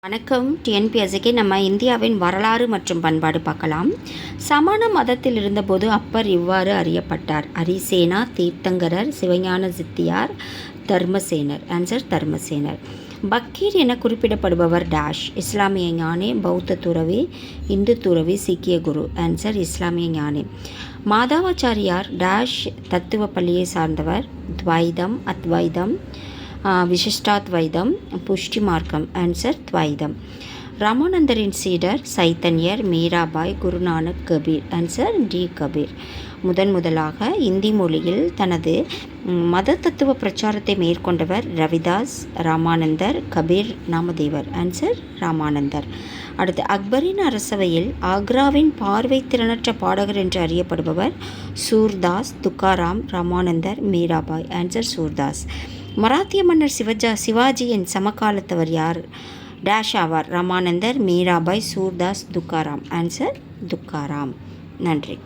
வணக்கம். டிஎன்பிஎஸ்சிக்கு நம்ம இந்தியாவின் வரலாறு மற்றும் பண்பாடு பார்க்கலாம். சமண மதத்தில் இருந்தபோது அப்பர் இவ்வாறு அறியப்பட்டார்: அரிசேனா, தீர்த்தங்கரர், சிவஞான சித்தியார், தர்மசேனர். ஆன்சர் தர்மசேனர். பக்கீர் என குறிப்பிடப்படுபவர் டேஷ்: இஸ்லாமிய ஞானி, பௌத்த துறவி, இந்து துறவி, சீக்கிய குரு. ஆன்சர் இஸ்லாமிய ஞானி. மாதவாச்சாரியார் டேஷ் தத்துவ பள்ளியை சார்ந்தவர்: துவைதம், அத்வைதம், விசிஷ்டாத்வைதம், புஷ்டி மார்க்கம். ஆன்சர் துவைதம். ராமானந்தரின் சீடர் சைத்தன்யர், மீராபாய், குருநானக், கபீர். Answer D Kabir. முதலாக இந்தி மொழியில் தனது மத தத்துவ பிரச்சாரத்தை மேற்கொண்டவர் ரவிதாஸ், ராமானந்தர், கபீர், நாமதேவர். ஆன்சர் ராமானந்தர். அடுத்து, அக்பரின் அரசவையில் ஆக்ராவின் பார்வை திறனற்ற பாடகர் என்று அறியப்படுபவர் சூர்தாஸ், துக்காராம், ராமானந்தர், மீராபாய். ஆன்சர் சூர்தாஸ். மராத்திய மன்னர் சிவாஜியின் சமகாலத்தவர் யார்? டேஷ் ஆவார்: ராமானந்தர், மீராபாய், சூர்தாஸ், துக்காராம். ஆன்சர் துக்காராம். நன்றி.